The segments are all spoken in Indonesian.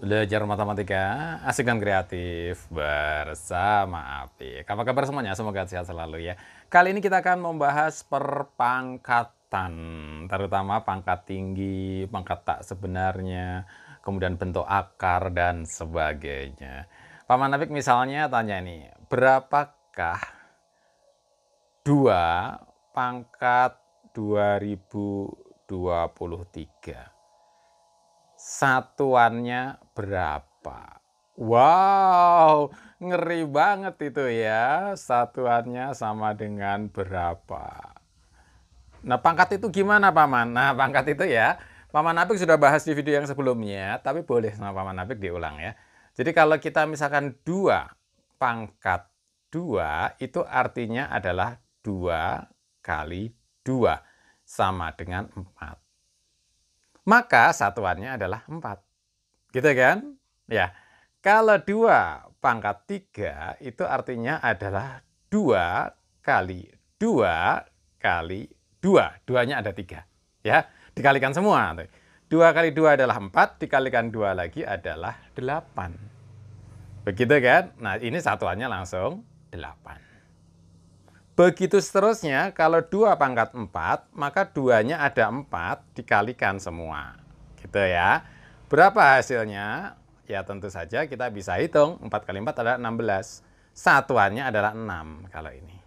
Belajar matematika asik dan kreatif bersama Apik. Apa kabar semuanya? Semoga sehat selalu ya. Kali ini kita akan membahas perpangkatan, terutama pangkat tinggi, pangkat tak sebenarnya, kemudian bentuk akar dan sebagainya. Paman Apik misalnya tanya ini, berapakah 2 pangkat 2023? Satuannya berapa? Wow, ngeri banget itu ya. Satuannya sama dengan berapa? Nah, pangkat itu gimana, Paman? Nah, pangkat itu ya, Paman Apik sudah bahas di video yang sebelumnya, tapi boleh sama Paman Apik diulang ya. Jadi kalau kita misalkan 2 pangkat 2, itu artinya adalah 2 kali 2, sama dengan 4. Maka satuannya adalah 4. Gitu kan? Ya. Kalau 2 pangkat 3 itu artinya adalah 2 kali 2 kali 2. Duanya ada 3. Ya, dikalikan semua. 2 kali 2 adalah 4, dikalikan 2 lagi adalah 8. Begitu kan? Nah, ini satuannya langsung 8. Begitu seterusnya, kalau 2 pangkat 4, maka 2-nya ada 4 dikalikan semua. Gitu ya. Berapa hasilnya? Ya tentu saja kita bisa hitung. 4 kali 4 adalah 16. Satuannya adalah 6 kalau ini.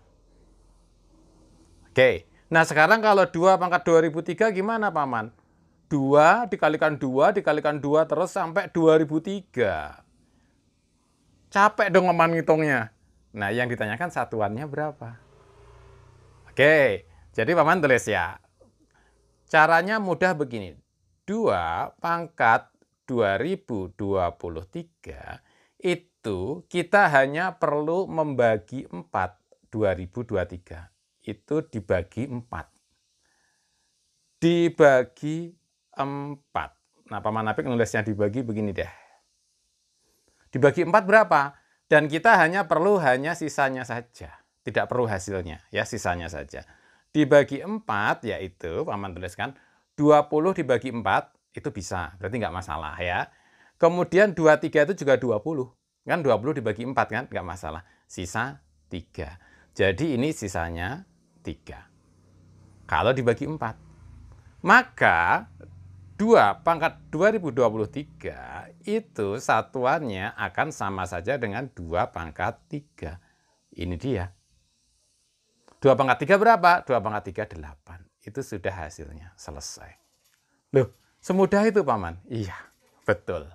Oke. Nah sekarang kalau 2 pangkat 2003 gimana Paman? 2 dikalikan 2 dikalikan 2 terus sampai 2003. Capek dong Paman ngitungnya. Nah yang ditanyakan satuannya berapa? Oke, jadi Paman tulis ya. Caranya mudah begini. 2 pangkat 2023 itu kita hanya perlu membagi 4 2023. Itu dibagi 4. Dibagi 4. Nah, Paman Apik nulisnya dibagi begini deh. Dibagi 4 berapa? Dan kita perlu hanya sisanya saja. Tidak perlu hasilnya, ya sisanya saja. Dibagi 4 yaitu, Paman tuliskan, 20 dibagi 4 itu bisa, berarti nggak masalah ya. Kemudian 23 itu juga 20. Kan 20 dibagi 4 kan, nggak masalah. Sisa 3. Jadi ini sisanya 3. Kalau dibagi 4. Maka 2 pangkat 2023 itu satuannya akan sama saja dengan 2 pangkat 3. Ini dia. 2 pangkat 3 berapa? 2 pangkat 3, 8. Itu sudah hasilnya, selesai. Loh, semudah itu Paman? Iya, betul.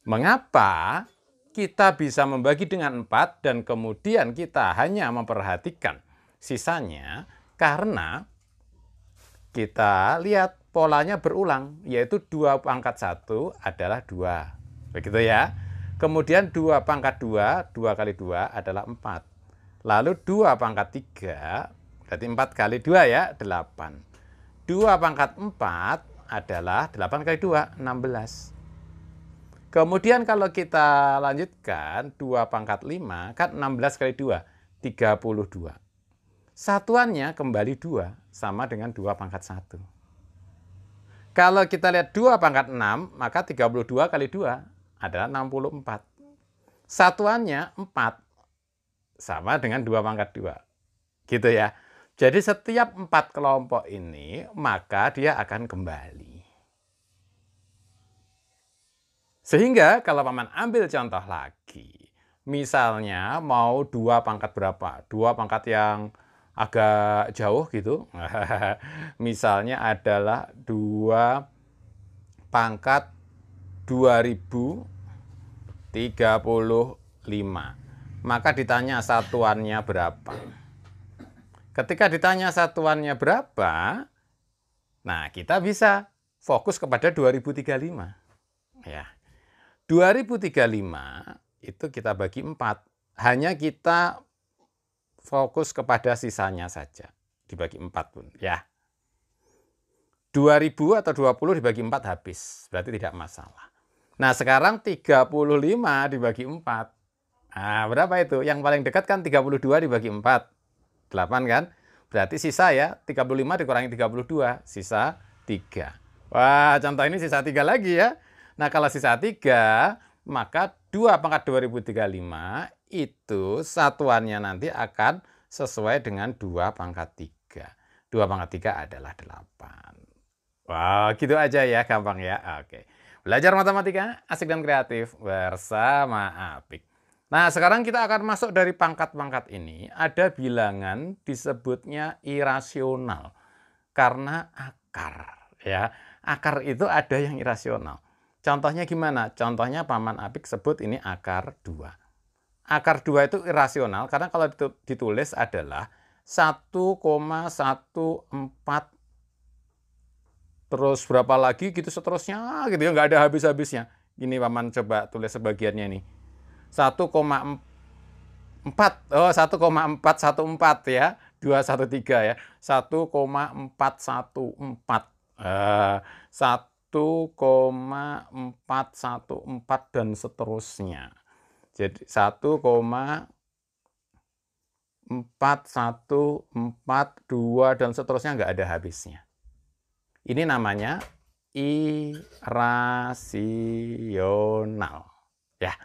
Mengapa kita bisa membagi dengan 4 dan kemudian kita hanya memperhatikan sisanya? Karena kita lihat polanya berulang, yaitu 2 pangkat 1 adalah 2. Begitu ya. Kemudian 2 pangkat 2, 2 kali 2 adalah 4. Lalu 2 pangkat 3, berarti 4 kali 2 ya, 8. 2 pangkat 4 adalah 8 kali 2, 16. Kemudian kalau kita lanjutkan, 2 pangkat 5, kan 16 kali 2, 32. Satuannya kembali 2, sama dengan 2 pangkat 1. Kalau kita lihat 2 pangkat 6, maka 32 kali 2 adalah 64. Satuannya 4. Sama dengan 2 pangkat 2. Gitu ya. Jadi setiap 4 kelompok ini, maka dia akan kembali. Sehingga kalau Paman ambil contoh lagi, misalnya mau 2 pangkat berapa? 2 pangkat yang agak jauh gitu. Misalnya adalah 2 pangkat 2035. Maka ditanya satuannya berapa. Ketika ditanya satuannya berapa, nah kita bisa fokus kepada 2035. Ya. 2035 itu kita bagi 4. Hanya kita fokus kepada sisanya saja. Dibagi 4 pun. Ya. 2000 atau 20 dibagi 4 habis. Berarti tidak masalah. Nah sekarang 35 dibagi 4. Nah, berapa itu? Yang paling dekat kan 32 dibagi 4. 8 kan? Berarti sisa ya, 35 dikurangi 32. Sisa 3. Wah, contoh ini sisa 3 lagi ya. Nah, kalau sisa 3, maka 2 pangkat 2035 itu satuannya nanti akan sesuai dengan 2 pangkat 3. 2 pangkat 3 adalah 8. Wah, gitu aja ya, gampang ya. Oke. Belajar matematika asik dan kreatif bersama Apik. Nah, sekarang kita akan masuk dari pangkat-pangkat ini. Ada bilangan disebutnya irasional karena akar, ya. Akar itu ada yang irasional. Contohnya gimana? Contohnya Paman Apik sebut ini akar 2. Akar 2 itu irasional karena kalau ditulis adalah 1,14 terus berapa lagi gitu seterusnya gitu ya, nggak ada habis-habisnya. Ini Paman coba tulis sebagiannya nih. 1,4, oh 1,414 ya, 213 ya, 1,414, 1,414 dan seterusnya. Jadi 1,4142 dan seterusnya nggak ada habisnya. Ini namanya irasional. Ya.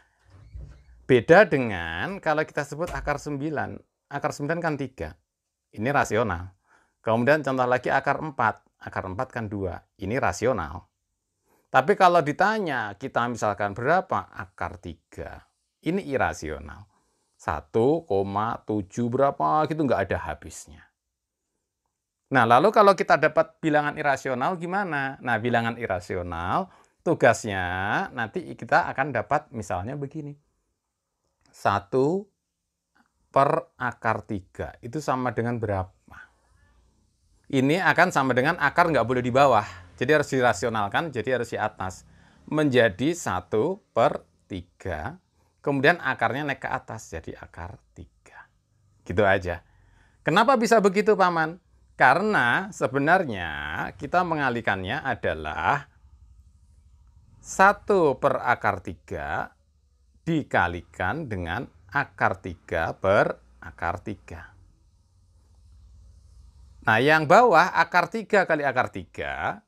Beda dengan kalau kita sebut akar 9. Akar 9 kan 3. Ini rasional. Kemudian contoh lagi akar 4. Akar 4 kan 2. Ini rasional. Tapi kalau ditanya kita misalkan berapa akar 3. Ini irasional. 1,7 berapa gitu nggak ada habisnya. Nah, lalu kalau kita dapat bilangan irasional gimana? Nah, bilangan irasional tugasnya nanti kita akan dapat misalnya begini. 1 per akar 3 itu sama dengan berapa? Ini akan sama dengan akar nggak boleh di bawah. Jadi harus dirasionalkan, jadi harus di atas. Menjadi 1 per 3. Kemudian akarnya naik ke atas, jadi akar 3. Gitu aja. Kenapa bisa begitu, Paman? Karena sebenarnya kita mengalihkannya adalah 1 per akar 3 dikalikan dengan akar 3 per akar 3. Nah, yang bawah akar 3 kali akar 3,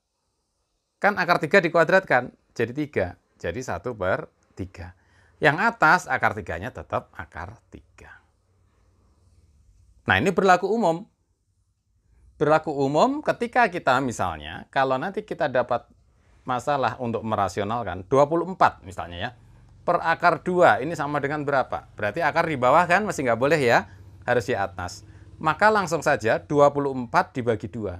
kan akar 3 dikuadratkan, jadi 3. Jadi 1 per 3. Yang atas akar 3-nya tetap akar 3. Nah, ini berlaku umum. Berlaku umum ketika kita misalnya, kalau nanti kita dapat masalah untuk merasionalkan, 24 misalnya ya, per akar 2 ini sama dengan berapa? Berarti akar di bawah kan masih nggak boleh ya, harus di atas. Maka langsung saja 24 dibagi 2.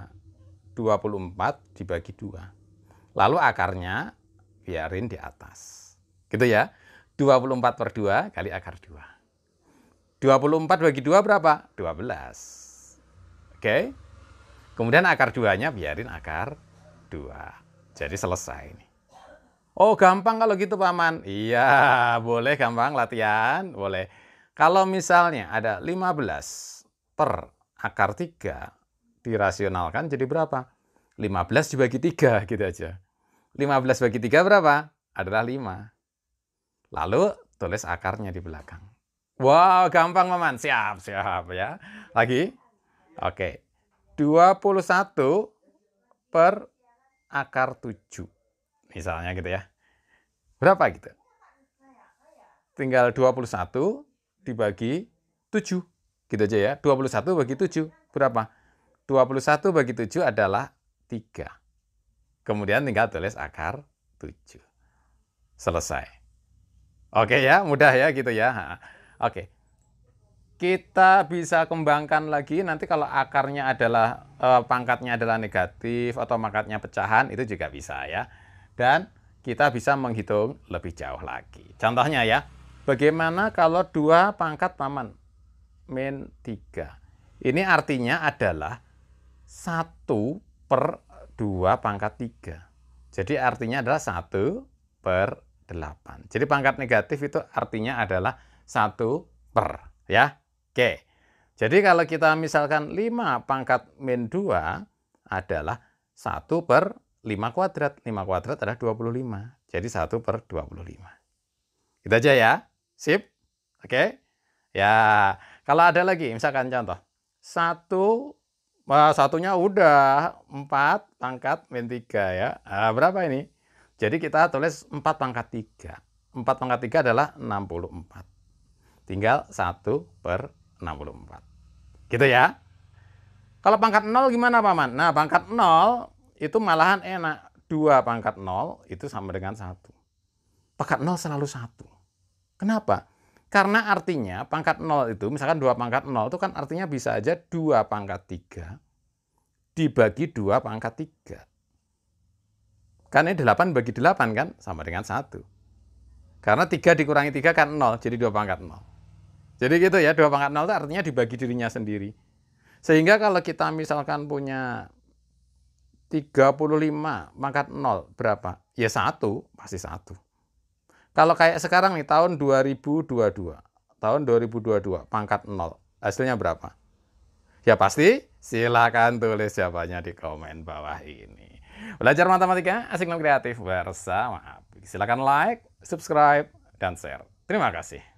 24 dibagi 2. Lalu akarnya biarin di atas. Gitu ya. 24 per 2 kali akar 2. 24 bagi 2 berapa? 12. Oke. Kemudian akar 2-nya biarin akar 2. Jadi selesai nih. Oh, gampang kalau gitu, Paman. Iya, boleh gampang latihan, boleh. Kalau misalnya ada 15 per akar 3 dirasionalkan jadi berapa? 15 dibagi 3 gitu aja. 15 bagi 3 berapa? Adalah 5. Lalu tulis akarnya di belakang. Wow, gampang, Paman. Siap, siap ya. Lagi? Oke. 21 per akar 7. Misalnya gitu ya. Berapa gitu? Tinggal 21 dibagi 7. Gitu aja ya. 21 bagi 7. Berapa? 21 bagi 7 adalah 3. Kemudian tinggal tulis akar 7. Selesai. Oke ya, mudah ya gitu ya. Oke. Kita bisa kembangkan lagi nanti kalau akarnya adalah pangkatnya adalah negatif atau pangkatnya pecahan itu juga bisa ya. Dan kita bisa menghitung lebih jauh lagi. Contohnya ya, bagaimana kalau 2 pangkat Paman min 3. Ini artinya adalah 1 per 2 pangkat 3. Jadi artinya adalah 1 per 8. Jadi pangkat negatif itu artinya adalah 1 per ya. Oke, jadi kalau kita misalkan 5 pangkat min 2 adalah 1 per 5 kuadrat. 5 kuadrat adalah 25. Jadi 1 per 25. Gitu aja ya. Sip? Oke? Ya, kalau ada lagi, misalkan contoh. Satunya udah 4 pangkat min 3 ya. Berapa ini? Jadi kita tulis 4 pangkat 3. 4 pangkat 3 adalah 64. Tinggal 1/64. Gitu ya. Kalau pangkat 0 gimana Paman? Nah, pangkat 0 itu malahan enak. 2 pangkat 0 itu sama dengan 1. Pangkat 0 selalu 1. Kenapa? Karena artinya pangkat 0 itu, misalkan 2 pangkat 0 itu kan artinya bisa aja 2 pangkat 3 dibagi 2 pangkat 3. Kan ini 8 bagi 8 kan? Sama dengan 1. Karena 3 dikurangi 3 kan 0, jadi 2 pangkat 0. Jadi gitu ya, 2 pangkat 0 itu artinya dibagi dirinya sendiri. Sehingga kalau kita misalkan punya 35 pangkat 0 berapa? Ya 1, pasti 1. Kalau kayak sekarang nih, tahun 2022. Tahun 2022, pangkat 0. Hasilnya berapa? Ya pasti silakan tulis jawabannya di komen bawah ini. Belajar matematika asik dan kreatif bersama Abi. Silakan like, subscribe, dan share. Terima kasih.